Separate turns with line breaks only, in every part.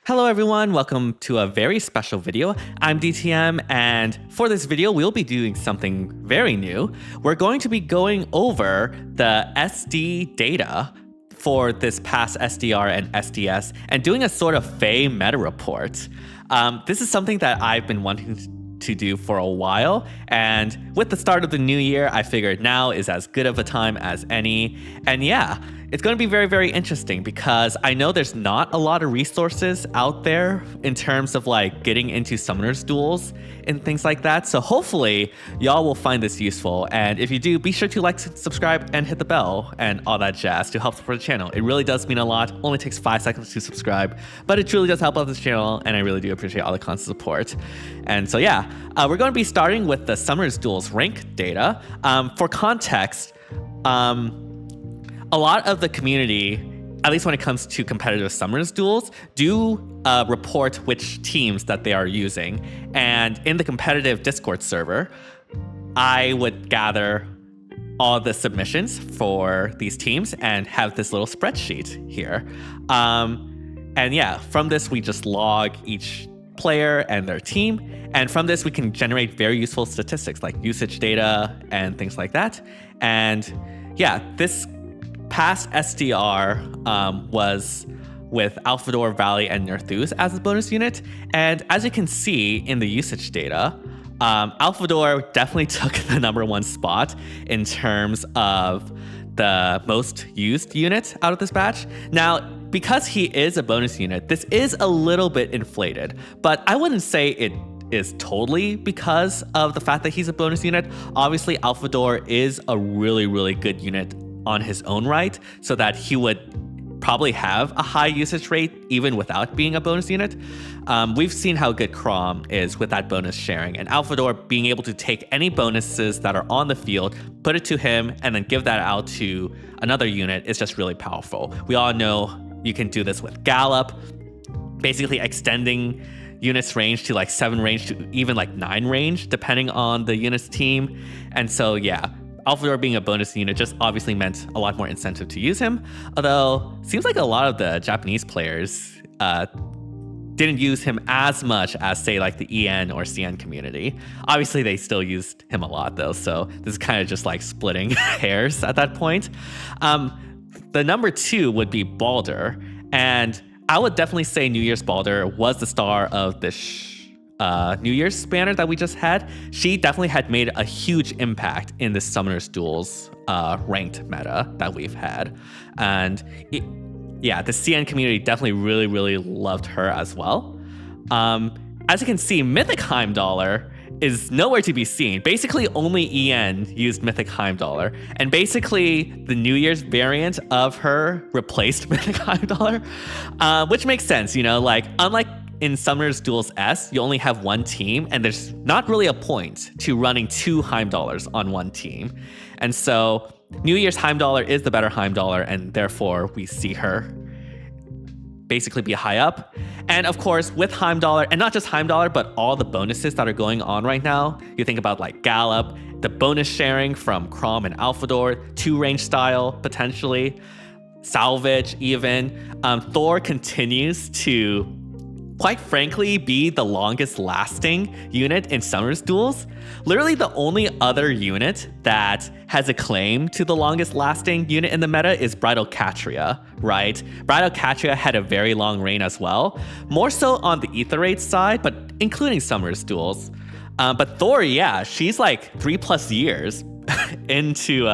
Hello everyone, welcome to a very special video. I'm DTM, and for this video we'll be doing something very new. We're going to be going over the SD data for this past SDR and SDS and doing a sort of FEH meta report. This is something that I've been wanting to do for a while, and with the start of the new year, I figured now is as good of a time as any. And yeah, it's going to be very, very interesting because I know there's not a lot of resources out there in terms of like getting into summoners duels and things like that. So hopefully y'all will find this useful. And if you do, be sure to like, subscribe, and hit the bell and all that jazz to help support the channel. It really does mean a lot. Only takes 5 seconds to subscribe, but it truly does help out this channel, and I really do appreciate all the constant support. And so yeah, we're going to be starting with the summoners duels rank data. For context, a lot of the community, at least when it comes to competitive summoners duels, do report which teams that they are using. And in the competitive Discord server, I would gather all the submissions for these teams and have this little spreadsheet here. And yeah, from this, we just log each player and their team. And from this, we can generate very useful statistics like usage data and things like that. And yeah, this past SDR was with Alphador, Valley, and Nerthus as a bonus unit. And as you can see in the usage data, Alphador definitely took the #1 spot in terms of the most used unit out of this batch. Now, because he is a bonus unit, this is a little bit inflated, but I wouldn't say it is totally because of the fact that he's a bonus unit. Obviously, Alphador is a really, really good unit on his own right, so that he would probably have a high usage rate even without being a bonus unit. We've seen how good Crom is with that bonus sharing, and Alphador being able to take any bonuses that are on the field, put it to him, and then give that out to another unit is just really powerful. We all know you can do this with Gallop, basically extending units range to like 7 range to even like 9 range, depending on the unit's team. And so yeah, Alphador being a bonus unit just obviously meant a lot more incentive to use him. Although, seems like a lot of the Japanese players didn't use him as much as, say, like the EN or CN community. Obviously, they still used him a lot, though, so this is kind of just like splitting hairs at that point. The #2 would be BALDR, and I would definitely say New Year's BALDR was the star of this New Year's banner that we just had. She definitely had made a huge impact in the summoners duels ranked meta that we've had. And yeah, the CN community definitely really, really loved her as well. As you can see, Mythic Heimdallr is nowhere to be seen. Basically, only EN used Mythic Heimdallr. And basically, the New Year's variant of her replaced Mythic Heimdallr, which makes sense, you know, like, unlike in Summoners Duels S, you only have one team, and there's not really a point to running 2 Heimdallrs on one team. And so New Year's Heimdallr is the better Heimdallr, and therefore we see her basically be high up. And of course, with Heimdallr, and not just Heimdallr, but all the bonuses that are going on right now, you think about like Gallop, the bonus sharing from Crom and Alphador, 2-range style, potentially, Salvage even. Thor continues to, quite frankly, be the longest lasting unit in Summoners Duels. Literally the only other unit that has a claim to the longest lasting unit in the meta is Bridal Catria, right? Bridal Catria had a very long reign as well, more so on the Aetheryte side, but including Summoners Duels. But Thor, yeah, she's like 3+ years into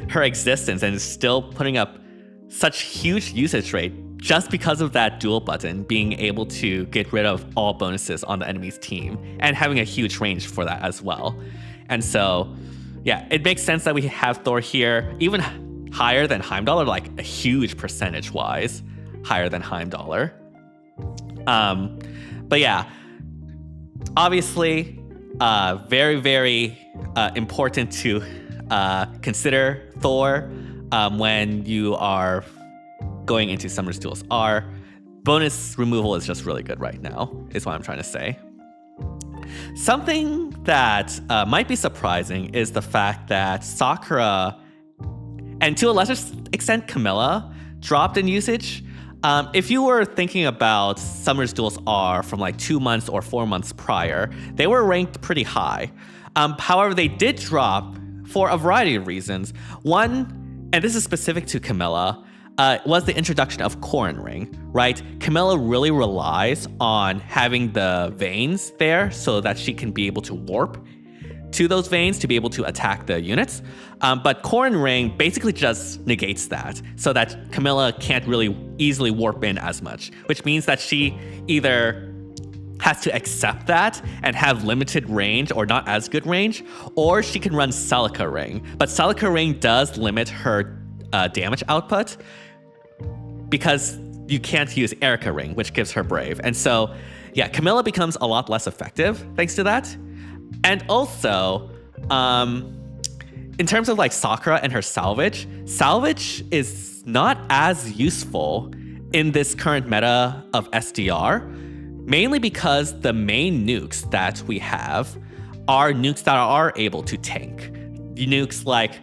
her existence and is still putting up such huge usage rate just because of that duel button being able to get rid of all bonuses on the enemy's team and having a huge range for that as well. And so, yeah, it makes sense that we have Thor here, even higher than Heimdallr, like a huge percentage-wise higher than Heimdallr. But yeah, obviously, very, very important to consider Thor when you are going into Summoners Duels R. Bonus removal is just really good right now, is what I'm trying to say. Something that might be surprising is the fact that Sakura, and to a lesser extent Camilla, dropped in usage. If you were thinking about Summer's Duels R from like 2 months or 4 months prior, they were ranked pretty high. However, they did drop for a variety of reasons. One, and this is specific to Camilla, was the introduction of Corrin Ring, right? Camilla really relies on having the veins there so that she can be able to warp to those veins to be able to attack the units. But Corrin Ring basically just negates that so that Camilla can't really easily warp in as much, which means that she either has to accept that and have limited range or not as good range, or she can run Celica Ring. But Celica Ring does limit her damage output because you can't use Erica Ring, which gives her Brave. And so, yeah, Camilla becomes a lot less effective thanks to that. And also, in terms of like Sakura and her salvage is not as useful in this current meta of SDR, mainly because the main nukes that we have are nukes that are able to tank. Nukes like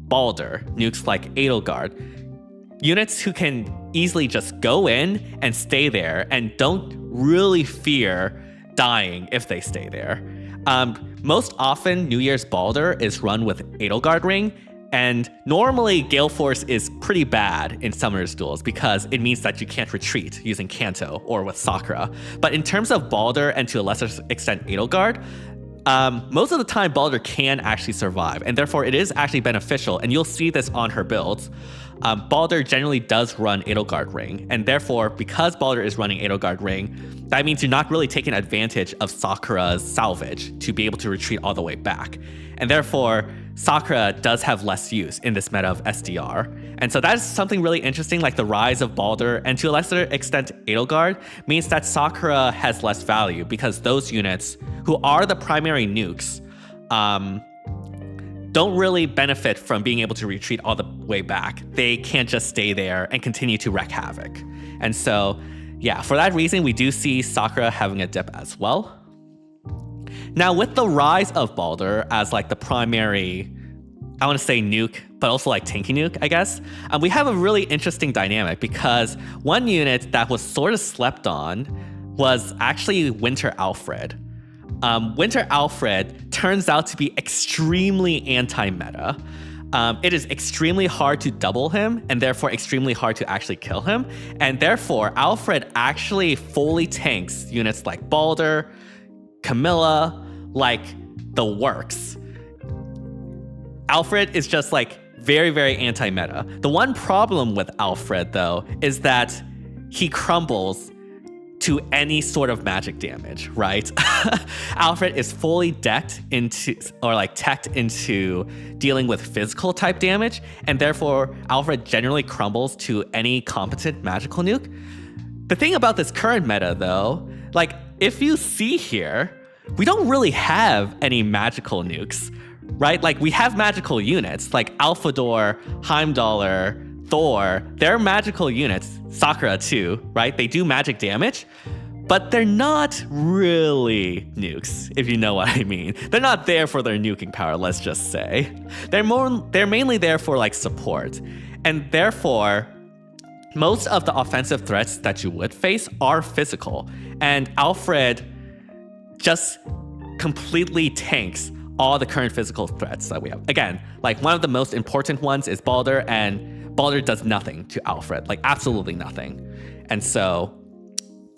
BALDR, nukes like Edelgard, units who can easily just go in and stay there and don't really fear dying if they stay there. Most often, New Year's BALDR is run with Edelgard Ring, and normally Gale Force is pretty bad in Summer's Duels because it means that you can't retreat using Kanto or with Sakura. But in terms of BALDR and to a lesser extent Edelgard, most of the time BALDR can actually survive, and therefore it is actually beneficial, and you'll see this on her builds. BALDR generally does run Edelgard Ring, and therefore, because BALDR is running Edelgard Ring, that means you're not really taking advantage of Sakura's salvage to be able to retreat all the way back. And therefore, Sakura does have less use in this meta of SDR. And so that is something really interesting, like the rise of BALDR, and to a lesser extent Edelgard, means that Sakura has less value because those units, who are the primary nukes, don't really benefit from being able to retreat all the way back. They can't just stay there and continue to wreak havoc. And so, yeah, for that reason, we do see Sakura having a dip as well. Now, with the rise of BALDR as like the primary, I want to say nuke, but also like tanky nuke, I guess, we have a really interesting dynamic because one unit that was sort of slept on was actually Winter Alfred. Winter Alfred turns out to be extremely anti-meta. It is extremely hard to double him and therefore extremely hard to actually kill him. And therefore, Alfred actually fully tanks units like BALDR, Camilla, like the works. Alfred is just like very, very anti-meta. The one problem with Alfred, though, is that he crumbles to any sort of magic damage, right? Alfred is fully decked into, or like teched into dealing with physical type damage, and therefore Alfred generally crumbles to any competent magical nuke. The thing about this current meta though, like if you see here, we don't really have any magical nukes, right? Like we have magical units like Alphador, Heimdallr, Thor, they're magical units, Sakura too, right? They do magic damage, but they're not really nukes, if you know what I mean. They're not there for their nuking power, let's just say. They're mainly there for like support. And therefore, most of the offensive threats that you would face are physical. And Alfred just completely tanks all the current physical threats that we have. Again, like one of the most important ones is BALDR, and BALDR does nothing to Alfred, like absolutely nothing. And so,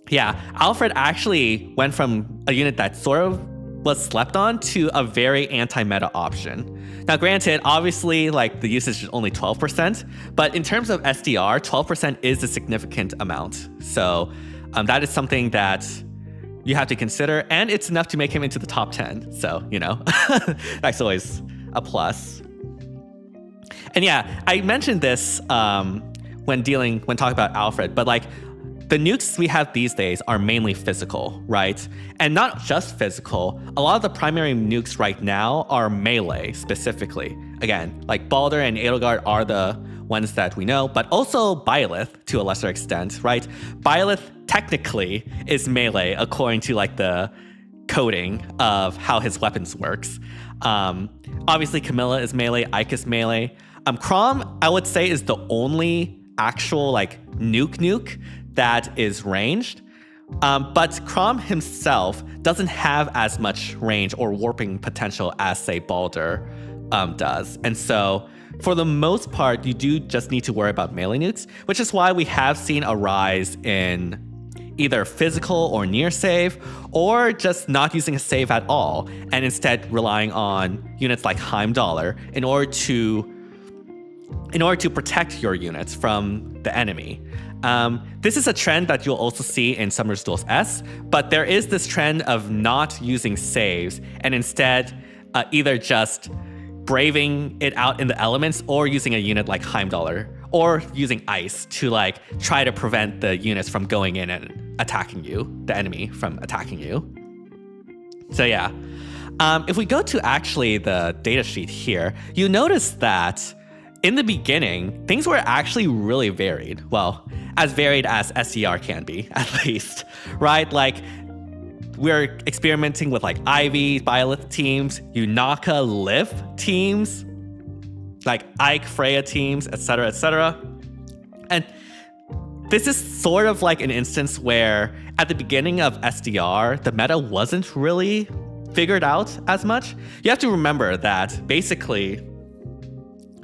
yeah, Alfred actually went from a unit that sort of was slept on to a very anti-meta option. Now, granted, obviously, like the usage is only 12%, but in terms of SDR, 12% is a significant amount. So that is something that you have to consider, and it's enough to make him into the top 10. So, you know, that's always a plus. And yeah, I mentioned this when talking about Alfred, but like the nukes we have these days are mainly physical, right? And not just physical. A lot of the primary nukes right now are melee specifically. Again, like BALDR and Edelgard are the ones that we know, but also Byleth to a lesser extent, right? Byleth technically is melee according to like the coding of how his weapons works. Obviously Camilla is melee, Ike is melee. Chrom, I would say, is the only actual like nuke that is ranged. But Chrom himself doesn't have as much range or warping potential as, say, BALDR does. And so for the most part, you do just need to worry about melee nukes, which is why we have seen a rise in either physical or near save, or just not using a save at all, and instead relying on units like Heimdallr in order to protect your units from the enemy. This is a trend that you'll also see in Summer's Duels S, but there is this trend of not using saves and instead either just braving it out in the elements or using a unit like Heimdallr or using ice to like try to prevent the units from going in and attacking you, the enemy from attacking you. So yeah, if we go to actually the data sheet here, you notice that in the beginning, things were actually really varied. Well, as varied as SDR can be, at least, right? Like, we're experimenting with like Ivy, Byleth teams, Yunaka, Liv teams, like Ike, Freya teams, etc., etc. And this is sort of like an instance where at the beginning of SDR, the meta wasn't really figured out as much. You have to remember that basically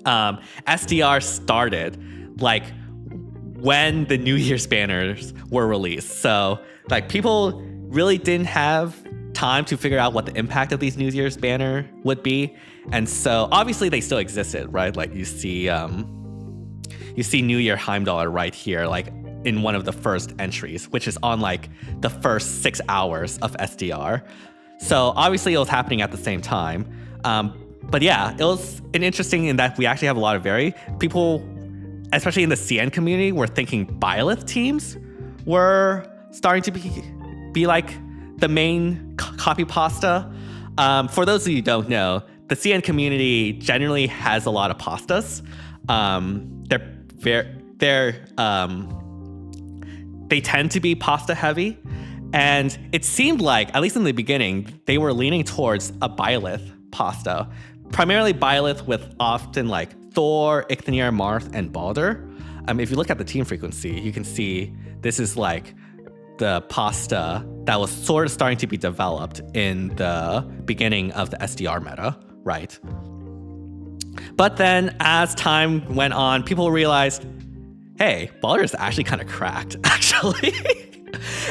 SDR started like when the New Year's banners were released. So like people really didn't have time to figure out what the impact of these New Year's banner would be. And so obviously they still existed, right? Like you see New Year Heimdallr right here, like in one of the first entries, which is on like the first 6 hours of SDR. So obviously it was happening at the same time. But yeah, it was interesting in that we actually have a lot of people, especially in the CN community, were thinking Byleth teams were starting to be like the main copy pasta. For those of you who don't know, the CN community generally has a lot of pastas. They tend to be pasta heavy. And it seemed like, at least in the beginning, they were leaning towards a Byleth pasta. Primarily Byleth with often like Thor, Ichnir, Marth, and BALDR. If you look at the team frequency, you can see this is like the pasta that was sort of starting to be developed in the beginning of the SDR meta, right? But then as time went on, people realized, hey, BALDR is actually kind of cracked, actually.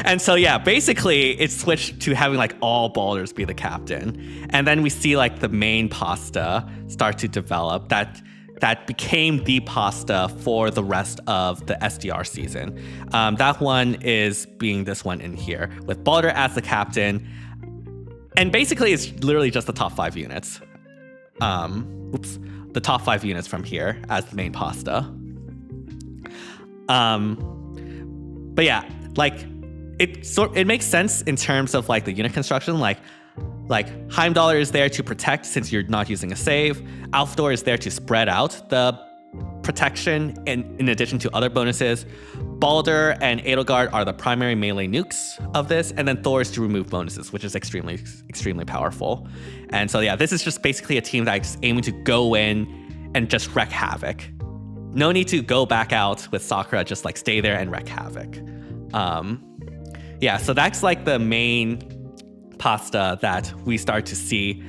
And so yeah, basically it switched to having like all BALDRs be the captain. And then we see like the main pasta start to develop that became the pasta for the rest of the SDR season. That one is being this one in here with BALDR as the captain. And basically it's literally just the top 5 units. The top 5 units from here as the main pasta. But yeah, like it makes sense in terms of like the unit construction. Like Heimdallr is there to protect since you're not using a save. Alfdor is there to spread out the protection in addition to other bonuses. BALDR and Edelgard are the primary melee nukes of this, and then Thor is to remove bonuses, which is extremely, extremely powerful. And so yeah, this is just basically a team that's aiming to go in and just wreak havoc. No need to go back out with Sakura, just like stay there and wreak havoc. Yeah, so that's like the main pasta that we start to see,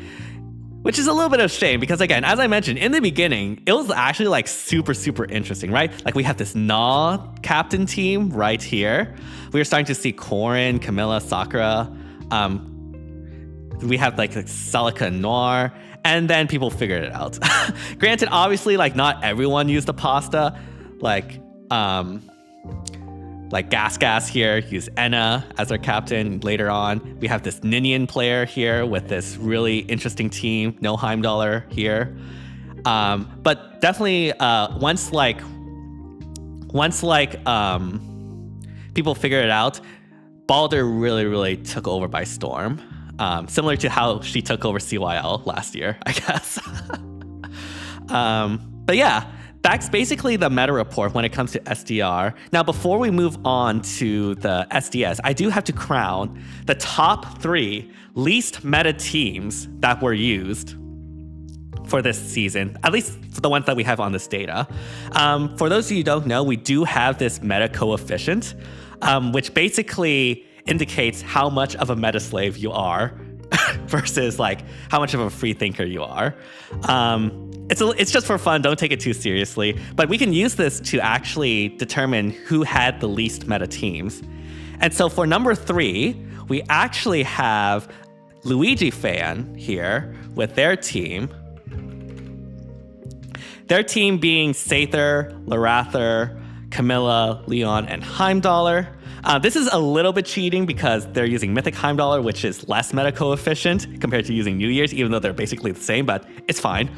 which is a little bit of a shame because again, as I mentioned in the beginning, it was actually like super, super interesting, right? Like we have this Naw captain team right here. We were starting to see Corrin, Camilla, Sakura. We have like Celica Noir, and then people figured it out. Granted, obviously, like not everyone used the pasta. Like Gas here use Enna as their captain later on. We have this Ninian player here with this really interesting team. No Heimdallr here. But definitely once people figured it out, BALDR really, really took over by storm. Similar to how she took over CYL last year, I guess. But yeah, that's basically the meta report when it comes to SDR. Now, before we move on to the SDS, I do have to crown the top 3 least meta teams that were used for this season, at least for the ones that we have on this data. For those of you who don't know, we do have this meta coefficient, which basically indicates how much of a meta slave you are versus like how much of a free thinker you are. It's just for fun. Don't take it too seriously. But we can use this to actually determine who had the least meta teams. And so for number 3, we actually have Luigi Fan here with their team. Their team being Sather, Larather, Camilla, Leon, and Heimdallr. This is a little bit cheating because they're using Mythic Heimdallr, which is less meta coefficient compared to using New Year's, even though they're basically the same, but it's fine.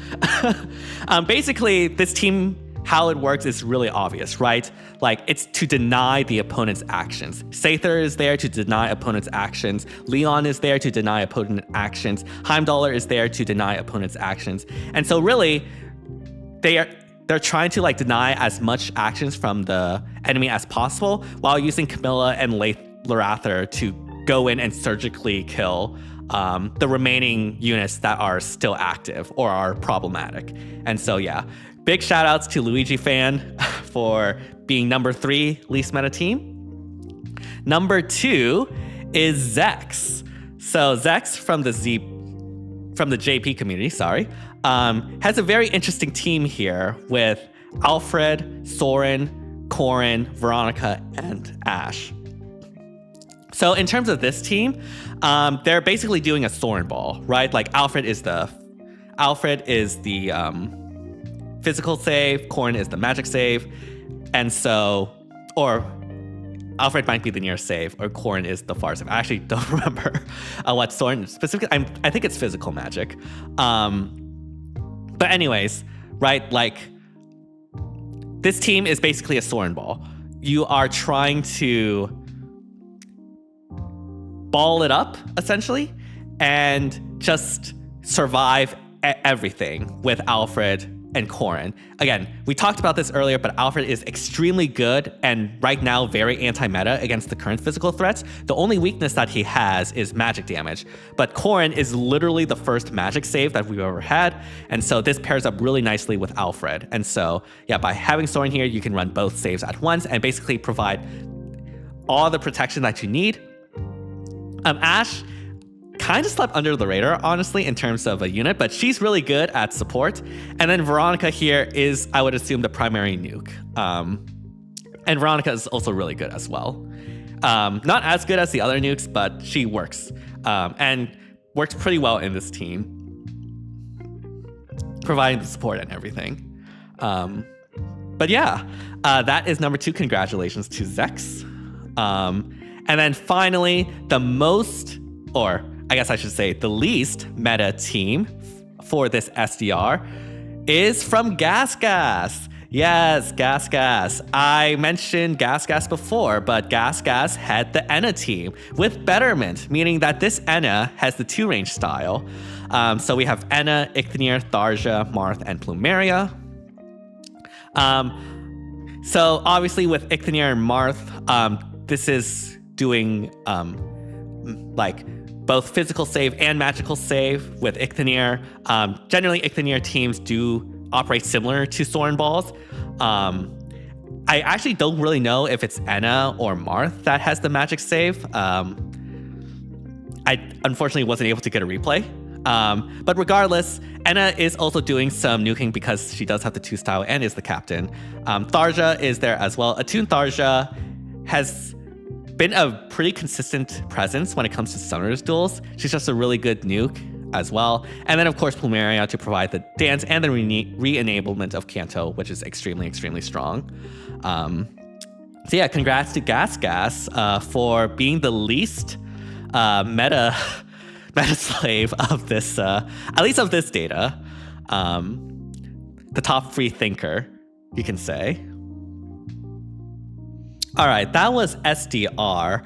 Basically, this team, how it works is really obvious, right? Like, it's to deny the opponent's actions. Sather is there to deny opponent's actions. Leon is there to deny opponent actions. Heimdallr is there to deny opponent's actions. And so really, they're trying to like deny as much actions from the enemy as possible while using Camilla and Larather to go in and surgically kill the remaining units that are still active or are problematic. And so yeah, big shout outs to Luigi Fan for being number 3 least meta team. Number 2 is Zex. So Zex from the JP community, has a very interesting team here with Alfred, Soren, Corin, Veronica, and Ash. So in terms of this team, they're basically doing a Soren ball, right? Like Alfred is the physical save, Corin is the magic save, and so, or Alfred might be the nearest save, or Corin is the far save. I actually don't remember what Soren specifically. I think it's physical magic. But anyways, right, like this team is basically a Soren ball. You are trying to ball it up, essentially, and just survive everything with Alfred and Corin. Again, we talked about this earlier, but Alfred is extremely good and right now very anti-meta against the current physical threats. The only weakness that he has is magic damage, but Corin is literally the first magic save that we've ever had, and so this pairs up really nicely with Alfred. And so yeah, by having Soren here, you can run both saves at once and basically provide all the protection that you need. Ash kind of slept under the radar, honestly, in terms of a unit, but she's really good at support. And then Veronica here is, I would assume, the primary nuke. And Veronica is also really good as well. Not as good as the other nukes, but she works. And works pretty well in this team, providing the support and everything. But yeah, that is number 2. Congratulations to Zex. And then finally, the most, or I guess I should say the least meta team for this SDR is from GasGas. Yes, GasGas. I mentioned GasGas before, but GasGas had the Enna team with Betterment, meaning that this Enna has the 2-range style. So we have Enna, Icthnir, Tharja, Marth, and Plumeria. So obviously with Icthnir and Marth, this is doing like both physical save and magical save with Icthnir. Generally, Icthnir teams do operate similar to Soren balls. I actually don't really know if it's Enna or Marth that has the magic save. I unfortunately wasn't able to get a replay. But regardless, Enna is also doing some nuking because she does have the 2 style and is the captain. Tharja is there as well. Attune Tharja has been a pretty consistent presence when it comes to Summoner's duels. She's just a really good nuke as well. And then, of course, Plumeria to provide the dance and the re-enablement of Kanto, which is extremely, extremely strong. So yeah, congrats to GasGas for being the least meta slave of this, at least of this data. The top free thinker, you can say. All right, that was SDR.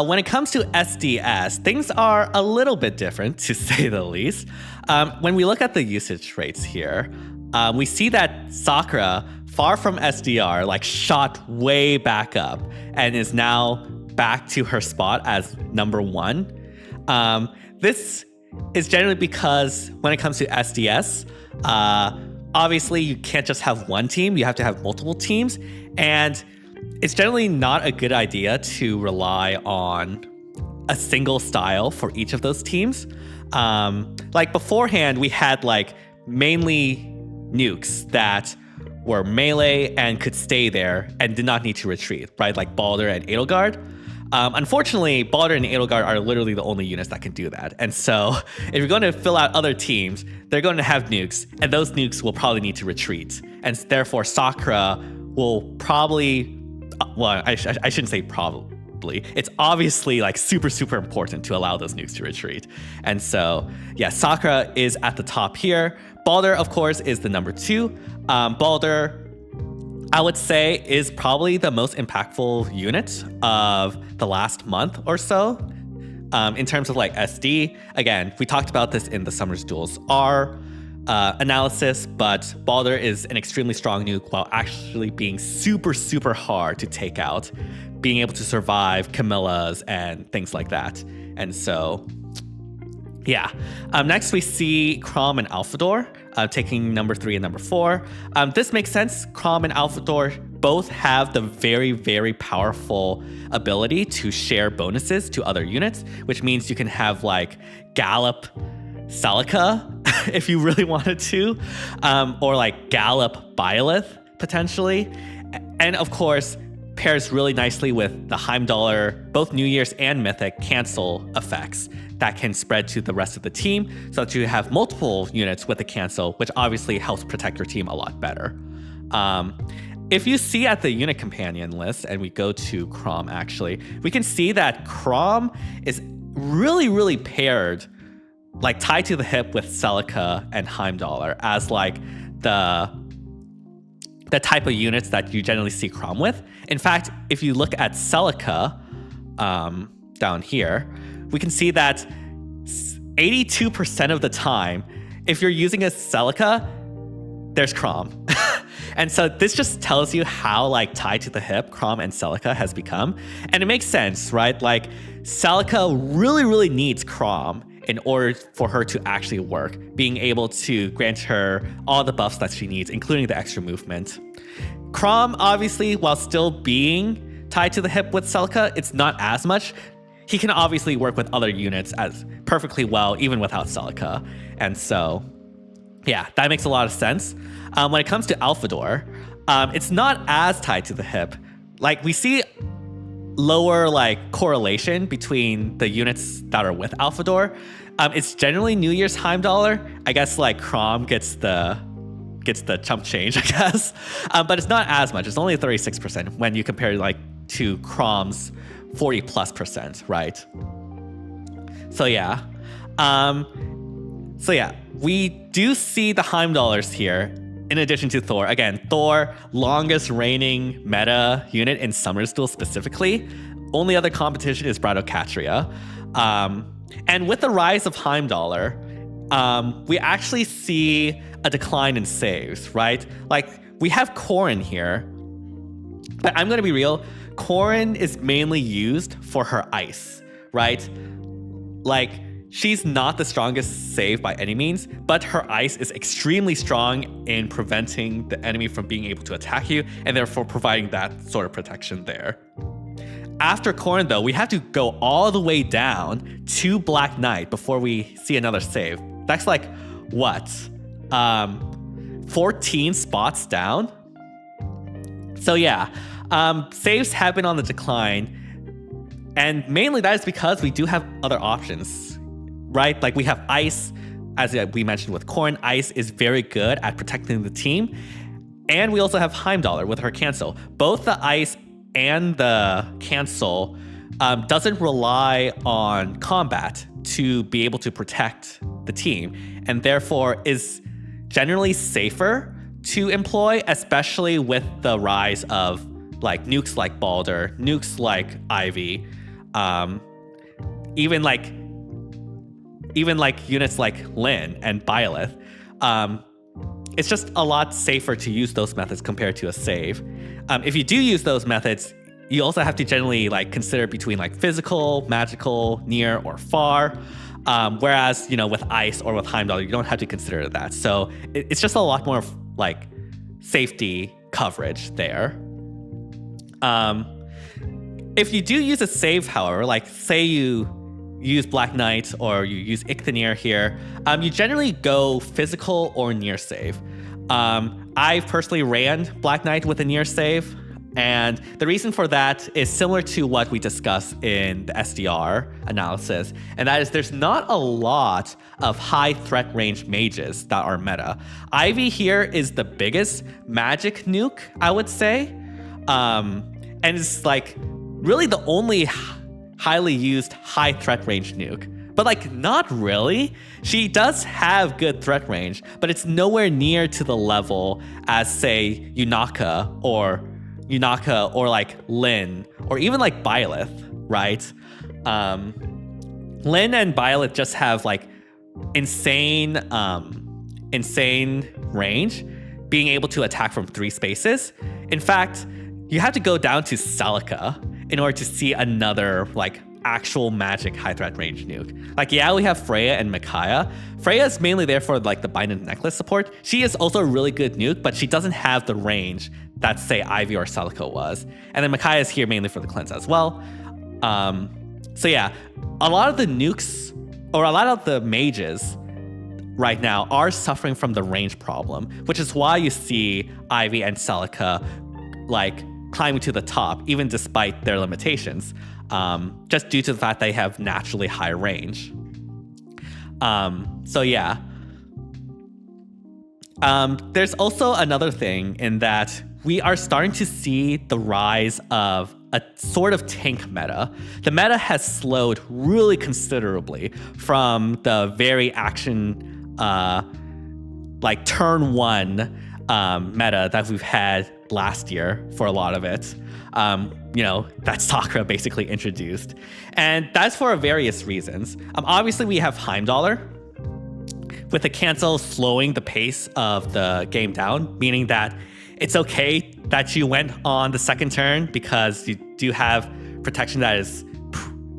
When it comes to SDS, things are a little bit different, to say the least. When we look at the usage rates here, we see that Sakura, far from SDR, like shot way back up and is now back to her spot as number 1. This is generally because when it comes to SDS, obviously you can't just have one team, you have to have multiple teams. And it's generally not a good idea to rely on a single style for each of those teams. Like beforehand, we had like mainly nukes that were melee and could stay there and did not need to retreat, right? Like BALDR and Edelgard. Unfortunately, BALDR and Edelgard are literally the only units that can do that. And so if you're going to fill out other teams, they're going to have nukes, and those nukes will probably need to retreat. And therefore, Sakura will probably, well, I shouldn't say probably. It's obviously like super, super important to allow those nukes to retreat. And so, yeah, Sakura is at the top here. BALDR, of course, is the number 2. BALDR, I would say, is probably the most impactful unit of the last month or so in terms of like SD. Again, we talked about this in the Summer's Duels R analysis, but BALDR is an extremely strong nuke while actually being super, super hard to take out, being able to survive Camillas and things like that. And so, yeah. Next, we see Chrom and Alphador taking number 3 and number 4. This makes sense. Chrom and Alphador both have the very, very powerful ability to share bonuses to other units, which means you can have like Gallop Celica if you really wanted to, or like Gallop Byleth potentially. And of course, pairs really nicely with the Heimdallr, both New Year's and Mythic cancel effects that can spread to the rest of the team so that you have multiple units with a cancel, which obviously helps protect your team a lot better. If you see at the unit companion list, and we go to Chrom actually, we can see that Chrom is really, really paired, like tied to the hip with Celica and Heimdallr as like the type of units that you generally see Chrom with. In fact, if you look at Celica down here, we can see that 82% of the time, if you're using a Celica, there's Chrom. And so this just tells you how like tied to the hip Chrom and Celica has become. And it makes sense, right? Like Celica really, really needs Chrom in order for her to actually work, being able to grant her all the buffs that she needs, including the extra movement. Chrom, obviously, while still being tied to the hip with Celica, it's not as much. He can obviously work with other units as perfectly well, even without Celica. And so, yeah, that makes a lot of sense. When it comes to Alphador, it's not as tied to the hip. Like, we see lower like correlation between the units that are with Alphador. It's generally New Year's Heimdallr. I guess like Chrom gets the chump change, I guess. But it's not as much. It's only 36% when you compare like to Chrom's 40+%, right? So yeah. We do see the Heimdallrs here in addition to Thor. Again, Thor, longest reigning meta unit in Summer's Duel specifically. Only other competition is Bradocatria. And with the rise of Heimdallr, we actually see a decline in saves, right? Like, we have Corrin here, but I'm going to be real. Corrin is mainly used for her ice, right? Like, she's not the strongest save by any means, but her ice is extremely strong in preventing the enemy from being able to attack you, and therefore providing that sort of protection there. After Corrin, though, we have to go all the way down to Black Knight before we see another save. That's like, what? 14 spots down? So yeah, saves have been on the decline, and mainly that is because we do have other options, right? Like, we have ice, as we mentioned with Corrin. Ice is very good at protecting the team, and we also have Heimdallr with her cancel. Both the ice and the cancel doesn't rely on combat to be able to protect the team, and therefore is generally safer to employ, especially with the rise of like nukes like BALDR, nukes like Ivy, even like units like Lyn and Byleth. It's just a lot safer to use those methods compared to a save. If you do use those methods, you also have to generally like consider between like physical, magical, near, or far. Whereas, with Ice or with Heimdall, you don't have to consider that. So it's just a lot more like safety coverage there. If you do use a save, however, like say you use Black Knight or you use Ichthonier here, you generally go physical or near save. I've personally ran Black Knight with a near save, and the reason for that is similar to what we discussed in the SDR analysis, and that is there's not a lot of high threat range mages that are meta. Ivy here is the biggest magic nuke, I would say, and it's like really the only highly used high threat range nuke. But like, not really. She does have good threat range, but it's nowhere near to the level as, say, Yunaka or like Lyn, or even like Byleth, right? Lyn and Byleth just have like insane range, being able to attack from 3 spaces. In fact, you have to go down to Celica in order to see another like actual magic high threat range nuke. Like, yeah, we have Freya and Micaiah. Freya is mainly there for like the bind and necklace support. She is also a really good nuke, but she doesn't have the range that, say, Ivy or Celica was. And then Micaiah is here mainly for the cleanse as well. So yeah, a lot of the nukes or a lot of the mages right now are suffering from the range problem, which is why you see Ivy and Celica like climbing to the top, even despite their limitations, just due to the fact they have naturally high range. So yeah. There's also another thing in that we are starting to see the rise of a sort of tank meta. The meta has slowed really considerably from the very action, like turn 1 meta that we've had last year for a lot of it. That Sakura basically introduced. And that's for various reasons. Obviously, we have Heimdall, with the cancel slowing the pace of the game down, meaning that it's okay that you went on the second turn because you do have protection that is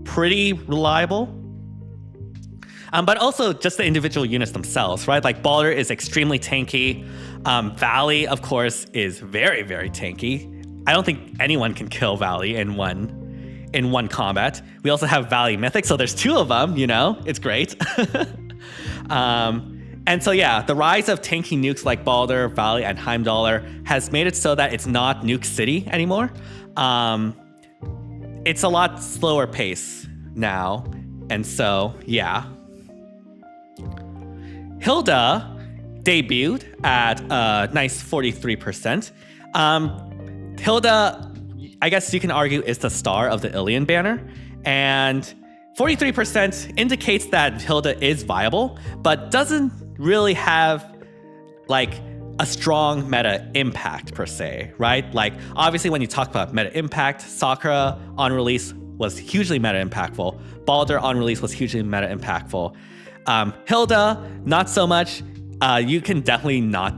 pretty reliable. But also just the individual units themselves, right? Like BALDR is extremely tanky. Valley, of course, is very, very tanky. I don't think anyone can kill Valley in one combat. We also have Valley Mythic, so there's 2 of them, it's great. And so yeah, the rise of tanky nukes like BALDR, Valley, and Heimdall has made it so that it's not Nuke City anymore. It's a lot slower pace now, and so yeah. Hilda debuted at a nice 43%. Hilda, I guess you can argue, is the star of the Ilion banner, and 43% indicates that Hilda is viable, but doesn't really have like a strong meta impact per se, right? Like, obviously when you talk about meta impact, Sakura on release was hugely meta impactful. BALDR on release was hugely meta impactful. Hilda, not so much. You can definitely not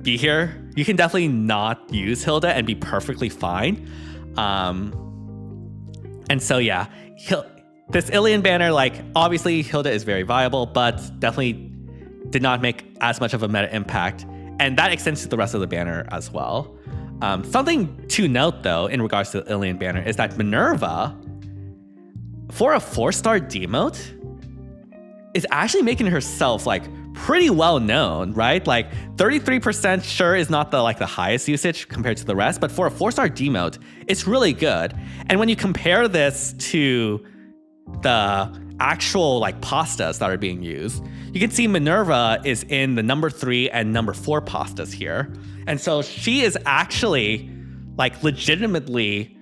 be here. You can definitely not use Hilda and be perfectly fine. And so yeah, this Ilion banner, like, obviously Hilda is very viable, but definitely did not make as much of a meta impact. And that extends to the rest of the banner as well. Something to note, though, in regards to the Ilion banner is that Minerva, for a 4-star demote, is actually making herself like pretty well known, right? Like 33% sure is not the highest usage compared to the rest, but for a 4-star demote, it's really good. And when you compare this to the actual like pastas that are being used, you can see Minerva is in the number 3 and number 4 pastas here. And so she is actually like legitimately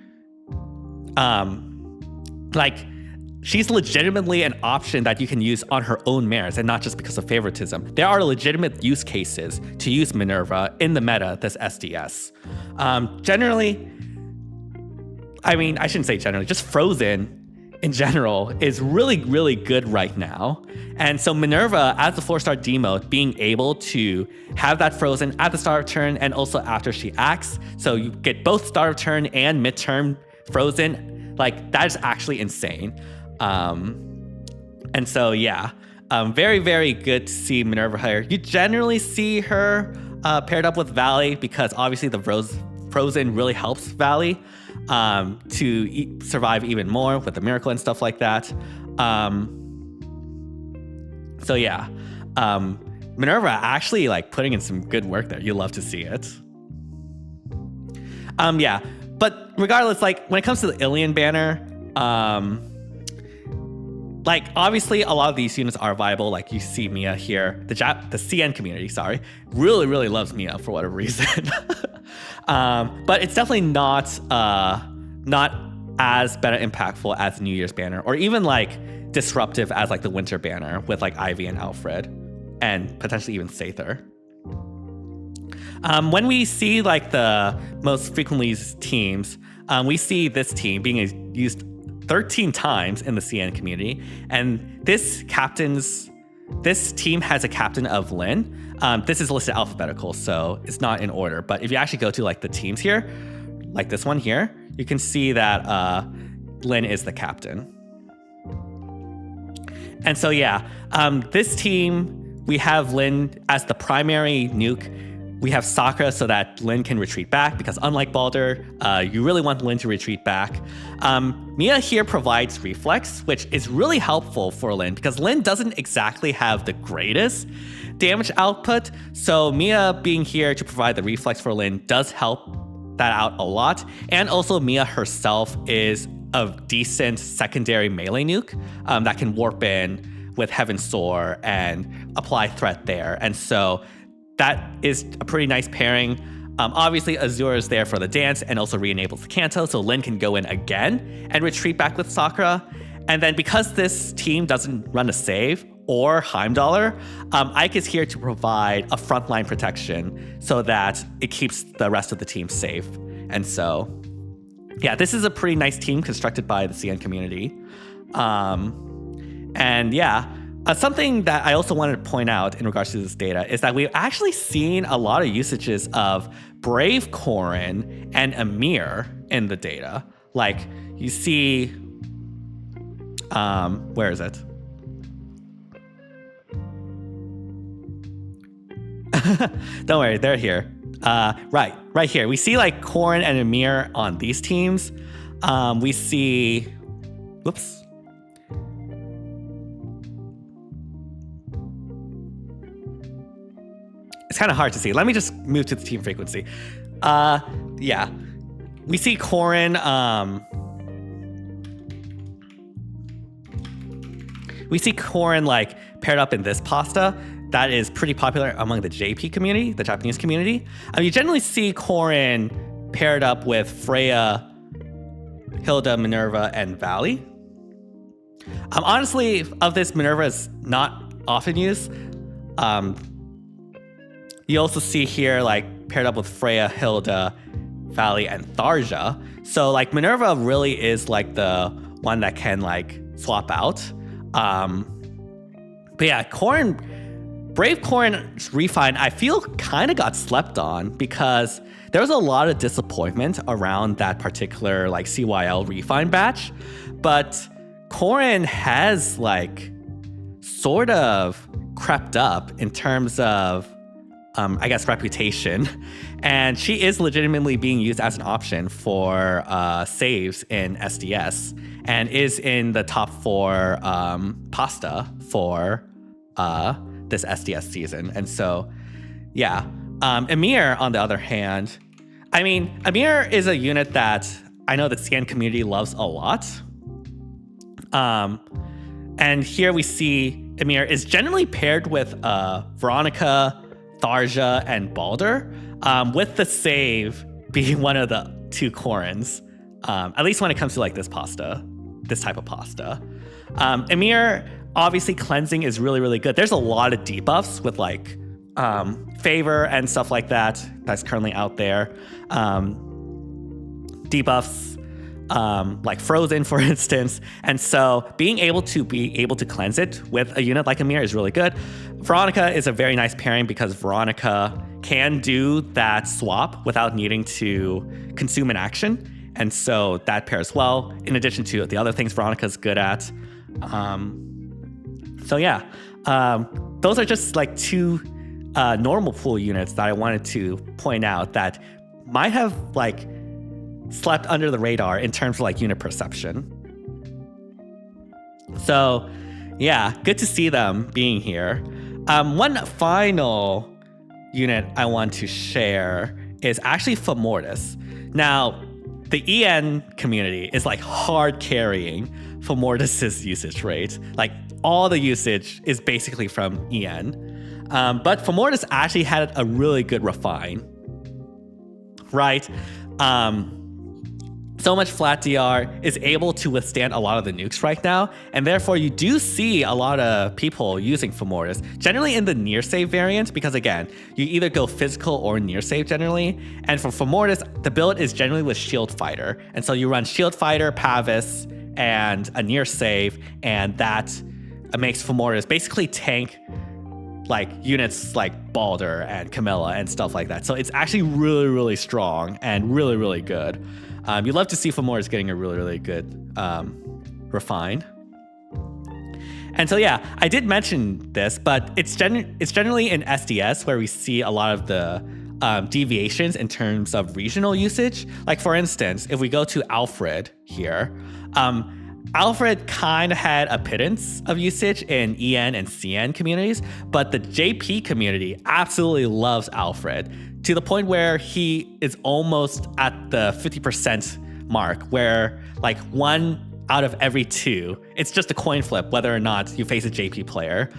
she's legitimately an option that you can use on her own merits and not just because of favoritism. There are legitimate use cases to use Minerva in the meta, this SDS. Generally, I mean, I shouldn't say generally, just Frozen in general is really, really good right now. And so Minerva, as a 4-star demote, being able to have that Frozen at the start of turn and also after she acts, so you get both start of turn and midterm Frozen, like, that is actually insane. And so, yeah, very, very good to see Minerva here. You generally see her paired up with Valley because obviously the Frozen really helps Valley to survive even more with the Miracle and stuff like that. So yeah, Minerva actually like putting in some good work there. You love to see it. Yeah, but regardless, like when it comes to the Ilian banner, like obviously a lot of these units are viable. Like you see Mia here, the CN community, sorry, really loves Mia for whatever reason. But it's definitely not as better impactful as the New Year's banner, or even like disruptive as like the Winter banner with like Ivy and Alfred, and potentially even Sather. When we see like the most frequently used teams, we see this team being used 13 times in the CN community, and this team has a captain of Lin. This is listed alphabetical, so it's not in order. But if you actually go to like the teams here, like this one here, you can see that Lin is the captain. And so yeah, this team, we have Lin as the primary nuke. We have Sakura so that Lin can retreat back, because unlike BALDR, you really want Lin to retreat back. Mia here provides reflex, which is really helpful for Lin because Lin doesn't exactly have the greatest damage output. So Mia being here to provide the reflex for Lin does help that out a lot. And also Mia herself is a decent secondary melee nuke that can warp in with Heaven's Soar and apply threat there. And so that is a pretty nice pairing. Obviously, Azure is there for the dance and also re-enables the Kanto, so Lin can go in again and retreat back with Sakura. And then because this team doesn't run a save or Heimdallr, Ike is here to provide a frontline protection so that it keeps the rest of the team safe. And so, yeah, this is a pretty nice team constructed by the CN community. And yeah, something that I also wanted to point out in regards to this data is that we've actually seen a lot of usages of Brave Corrin and Emir in the data. Like you see, where is it? Don't worry, they're here. Right here. We see like Corrin and Emir on these teams. We see, whoops. It's kind of hard to see. Let me just move to the team frequency. Yeah, we see Corrin. We see Corrin like paired up in this pasta that is pretty popular among the JP community, the Japanese community. You generally see Corrin paired up with Freya, Hilda, Minerva, and Valley. Honestly, of this, Minerva is not often used. You also see here like paired up with Freya, Hilda, Valley, and Tharja. So like Minerva really is like the one that can like swap out. But yeah, Brave Corrin's Refine, I feel kind of got slept on because there was a lot of disappointment around that particular like CYL Refine batch. But Corrin has like sort of crept up in terms of I guess reputation, and she is legitimately being used as an option for saves in SDS, and is in the top 4 pasta for this SDS season. And so, yeah, Emir on the other hand, I mean, Emir is a unit that I know the CN community loves a lot. And here we see Emir is generally paired with Veronica, Tharja, and BALDR, with the save being one of the 2 Corrins, at least when it comes to like this type of pasta. Emir, obviously cleansing is really good. There's a lot of debuffs with like favor and stuff like that that's currently out there. Debuffs like Frozen, for instance. And so being able to cleanse it with a unit like Emir is really good. Veronica is a very nice pairing because Veronica can do that swap without needing to consume an action. And so that pairs well, in addition to the other things Veronica's good at. So yeah, those are just like two normal pool units that I wanted to point out that might have like slept under the radar in terms of like unit perception. So yeah, good to see them being here. One final unit I want to share is actually Femortis. Now, the EN community is like hard carrying Femortis's usage rate. Like all the usage is basically from EN. But Femortis actually had a really good refine, right? So much flat DR is able to withstand a lot of the nukes right now, and therefore you do see a lot of people using Femortis, generally in the near save variant, because again, you either go physical or near save generally, and for Femortis, the build is generally with Shield Fighter, and so you run Shield Fighter, Pavis, and a near save, and that makes Femortis basically tank like units like BALDR and Camilla and stuff like that. So it's actually really, really strong and really, really good. You'd love to see Femortis getting a really, really good refine. And so yeah, I did mention this, but it's generally in SDS where we see a lot of the deviations in terms of regional usage. Like for instance, if we go to Alfred here, Alfred kind of had a pittance of usage in EN and CN communities, but the JP community absolutely loves Alfred to the point where he is almost at the 50% mark, where like 1 out of every 2, it's just a coin flip whether or not you face a JP player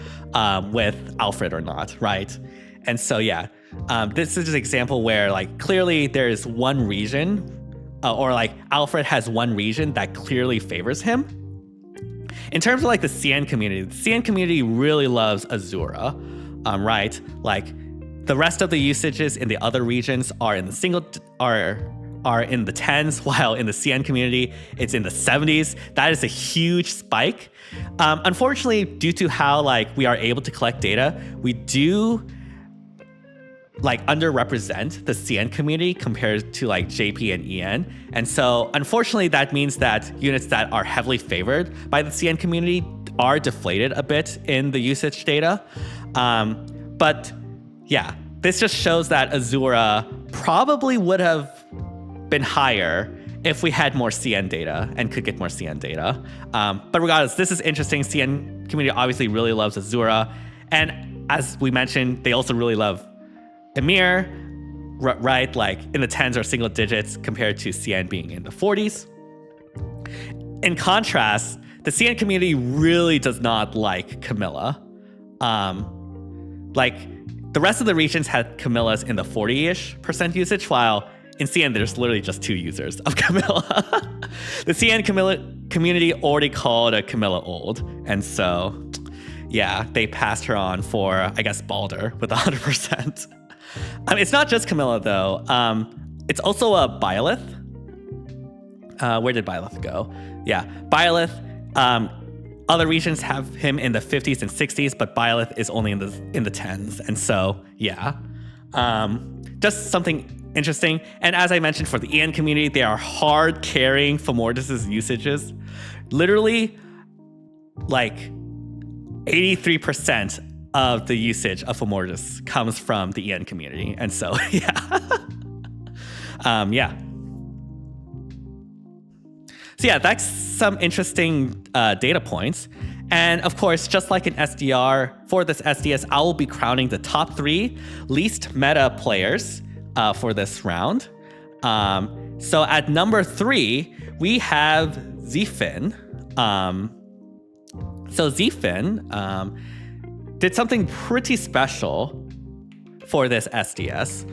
with Alfred or not, right? And so yeah, this is an example where like clearly there's one region or like Alfred has one region that clearly favors him. In terms of like the CN community really loves Azura, right? Like the rest of the usages in the other regions are in the are in the 10s, while in the CN community, it's in the 70s. That is a huge spike. Unfortunately, due to how like we are able to collect data, we do like underrepresent the CN community compared to like JP and EN. And so unfortunately that means that units that are heavily favored by the CN community are deflated a bit in the usage data. But yeah, this just shows that Azura probably would have been higher if we had more CN data and could get more CN data. But regardless, this is interesting. CN community obviously really loves Azura. And as we mentioned, they also really love Emir, right? Like in the 10s or single digits compared to CN being in the 40s. In contrast, the CN community really does not like Camilla. Like the rest of the regions had Camillas in the 40-ish% usage, while in CN there's literally just 2 users of Camilla. The CN community already called a Camilla old, and so yeah, they passed her on for, I guess, BALDR with 100%. It's not just Camilla though. It's also a Byleth. Where did Byleth go? Yeah, Byleth. Other regions have him in the 50s and 60s, but Byleth is only in the 10s. And so yeah, just something interesting. And as I mentioned, for the EN community, they are hard carrying Femortis's usages. Literally, like 83% of the usage of Femortis comes from the EN community. And so, yeah. Yeah. So yeah, that's some interesting data points. And of course, just like in SDR, for this SDS, I will be crowning the top 3 least meta players for this round. So at number 3, we have Zfin. So Zfin did something pretty special for this SDS.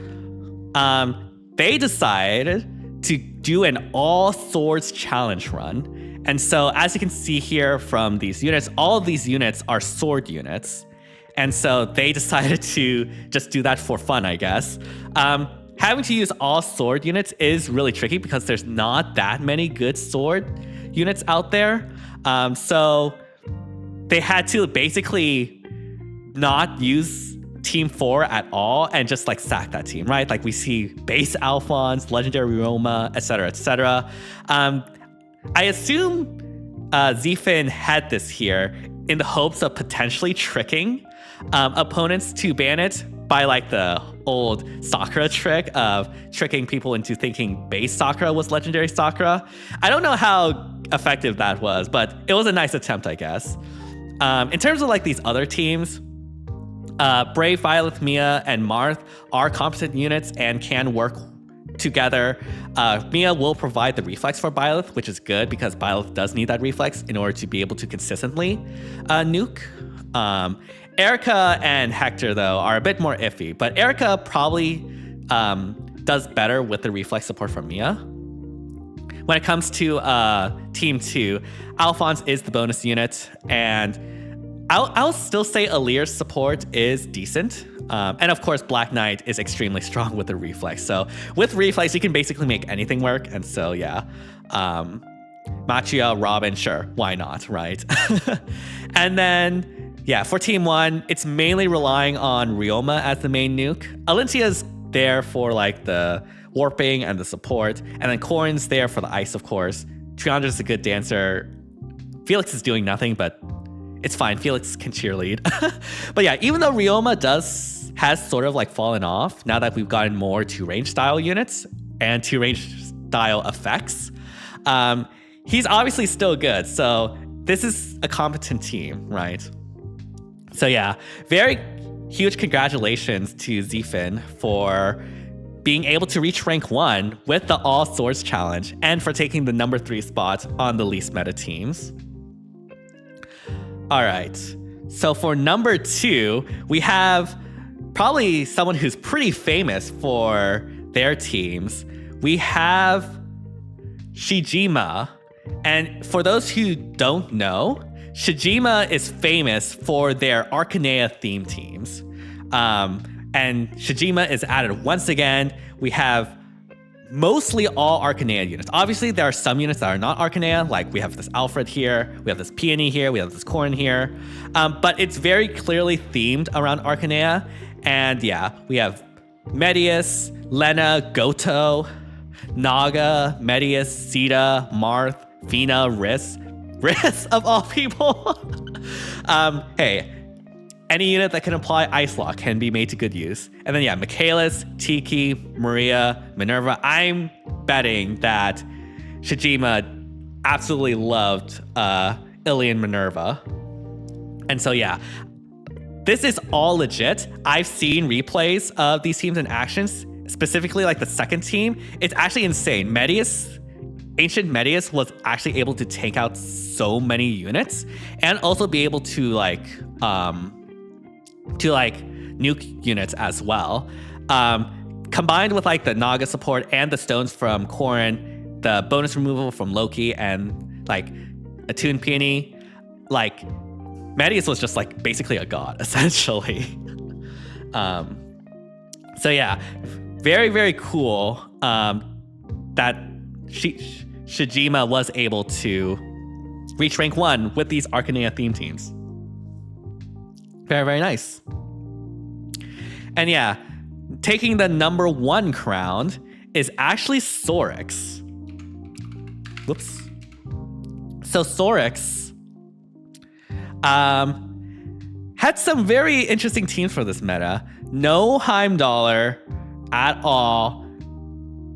They decided to do an all swords challenge run. And so as you can see here from these units, all of these units are sword units. And so they decided to just do that for fun, I guess. Having to use all sword units is really tricky because there's not that many good sword units out there. So they had to basically not use team 4 at all and just like sack that team, right? Like we see base Alphonse, legendary Roma, etc., etc. I assume Zfin had this here in the hopes of potentially tricking opponents to ban it by like the old Sakura trick of tricking people into thinking base Sakura was legendary Sakura. I don't know how effective that was, but it was a nice attempt, I guess. In terms of like these other teams, Brave, Violet, Mia, and Marth are competent units and can work together. Mia will provide the reflex for Byleth, which is good because Byleth does need that reflex in order to be able to consistently nuke. Erica and Hector, though, are a bit more iffy, but Erica probably does better with the reflex support from Mia. When it comes to Team 2, Alphonse is the bonus unit, and I'll still say Alir's support is decent. And of course, Black Knight is extremely strong with the reflex. So with reflex, you can basically make anything work. And so, yeah, Machia, Robin, sure, why not, right? And then, yeah, for Team 1, it's mainly relying on Ryoma as the main nuke. Alintia's there for like the warping and the support. And then Corrin's there for the ice, of course. Triandra's a good dancer. Felix is doing nothing, but it's fine. Felix can cheerlead. But yeah, even though Ryoma has sort of like fallen off now that we've gotten more 2-range style units and 2-range style effects, he's obviously still good. So this is a competent team, right? So yeah, very huge congratulations to Zfin for being able to reach rank 1 with the All Swords Challenge and for taking the number 3 spot on the least meta teams. All right, so for number 2, we have probably someone who's pretty famous for their teams. We have Shijima, and for those who don't know, Shijima is famous for their Arcanea theme teams. And Shijima is added once again. We have mostly all Arcanea units. Obviously, there are some units that are not Arcanea, like we have this Alfred here, we have this Peony here, we have this Corrin here. But it's very clearly themed around Arcanea. And yeah, we have Medius, Lena, Goto, Naga, Medius, Sita, Marth, Fina, Riss of all people. Hey, any unit that can apply Ice Lock can be made to good use. And then yeah, Michaelis, Tiki, Maria, Minerva. I'm betting that Shijima absolutely loved Ilian Minerva. And so yeah, this is all legit. I've seen replays of these teams in actions, specifically like the second team. It's actually insane. Ancient Medius was actually able to take out so many units and also be able to like nuke units as well. Combined with like the Naga support and the stones from Corrin, the bonus removal from Loki, and like Attune Peony, like Medius was just like basically a god essentially. So yeah, very, very cool that Shijima was able to reach rank 1 with these Arcanea theme teams. Very, very nice. And yeah, taking the number 1 crown is actually Sorix. Whoops. So Sorix had some very interesting teams for this meta. No Heimdallr at all.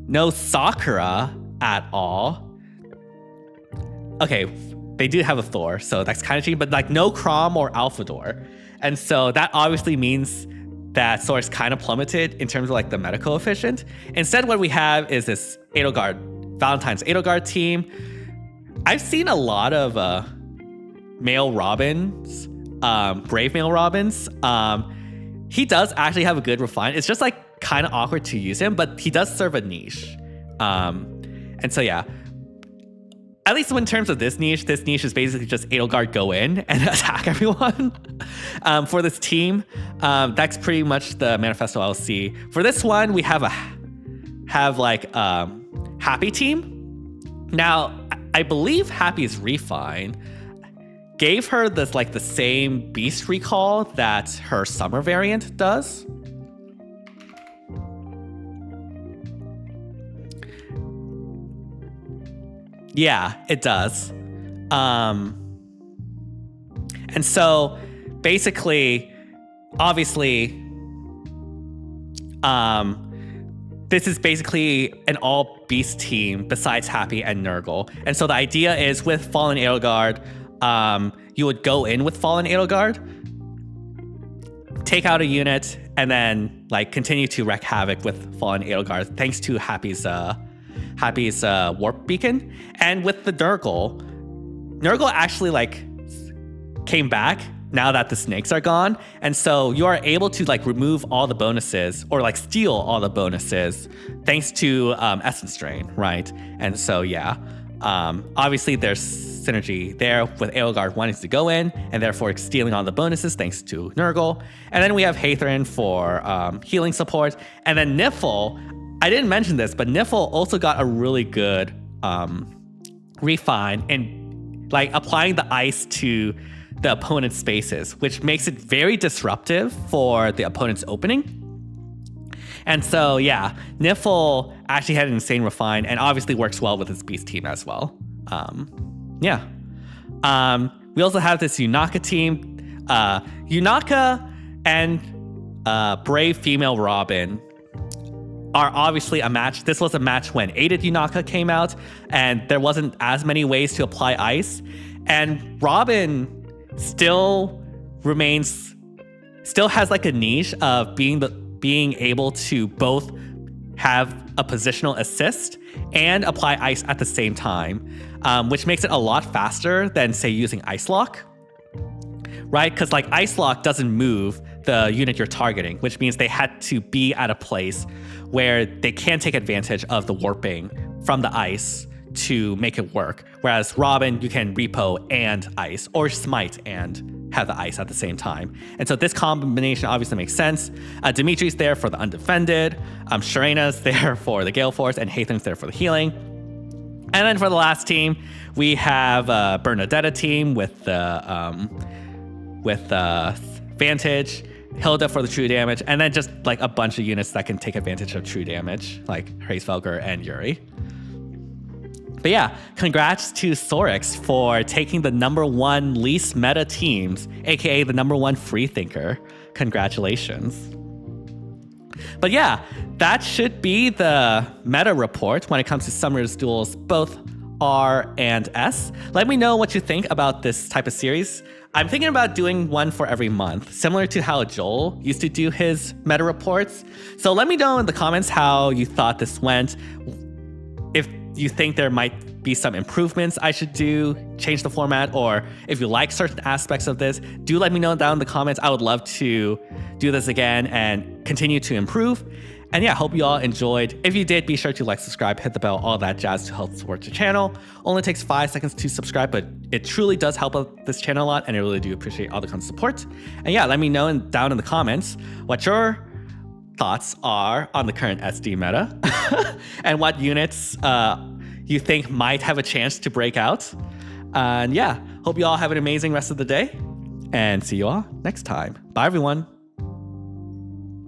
No Sakura at all. Okay, they do have a Thor, so that's kind of cheap, but like no Chrom or Alphador. And so that obviously means that Sorix kind of plummeted in terms of like the meta coefficient. Instead, what we have is this Valentine's Edelgard team. I've seen a lot of male Robins, brave male Robins. He does actually have a good refine. It's just like kind of awkward to use him, but he does serve a niche. And so yeah, at least in terms of this niche is basically just Edelgard go in and attack everyone. For this team, that's pretty much the manifesto I'll see. For this one, we have Happy team. Now, I believe Happy's refine gave her this like the same beast recall that her summer variant does. Yeah, it does. And And so basically, obviously, this is basically an all beast team besides Happy and Nurgle. And so the idea is with Fallen Edelgard, you would go in with Fallen Edelgard, take out a unit, and then like continue to wreak havoc with Fallen Edelgard thanks to Happy's warp beacon. And with the Nurgle actually like came back now that the snakes are gone, and so you are able to like remove all the bonuses or like steal all the bonuses thanks to Essence Drain, right? And so yeah, obviously there's synergy there with Edelgard wanting to go in and therefore stealing all the bonuses thanks to Nurgle. And then we have Hathrin for healing support, and then Niffle. I didn't mention this, but Niffle also got a really good refine in like applying the ice to the opponent's spaces, which makes it very disruptive for the opponent's opening. And so yeah, Niffle actually had an insane refine and obviously works well with his beast team as well. Yeah. We also have this Yunaka team. Yunaka and Brave Female Robin are obviously a match. This was a match when Aided Yunaka came out and there wasn't as many ways to apply ice. And Robin still has like a niche of being able to both have a positional assist and apply ice at the same time, which makes it a lot faster than say using Ice Lock, right? Because like Ice Lock doesn't move the unit you're targeting, which means they had to be at a place where they can take advantage of the warping from the ice to make it work. Whereas Robin, you can repo and ice, or smite and have the ice at the same time. And so this combination obviously makes sense. Dimitri's there for the undefended, Sharena's there for the Gale Force, and Hathrin's there for the healing. And then for the last team, we have Bernadetta team with Vantage, Hilda for the true damage, and then just like a bunch of units that can take advantage of true damage, like Hraesvelgr and Yuri. But yeah, congrats to Sorix for taking the #1 least meta teams, aka the #1 free thinker. Congratulations. But yeah, that should be the meta report when it comes to Summer's Duels, both R and S. Let me know what you think about this type of series. I'm thinking about doing one for every month, similar to how Joel used to do his meta reports. So let me know in the comments how you thought this went. If you think there might be some improvements I should do, change the format, or if you like certain aspects of this, do let me know down in the comments. I would love to do this again and continue to improve. And yeah, hope you all enjoyed. If you did, be sure to like, subscribe, hit the bell, all that jazz to help support the channel. Only takes 5 seconds to subscribe, but it truly does help out this channel a lot, and I really do appreciate all the kind of support. And yeah, let me know down in the comments what your thoughts are on the current SD meta and what units you think might have a chance to break out. And yeah, hope you all have an amazing rest of the day, and see you all next time. Bye everyone.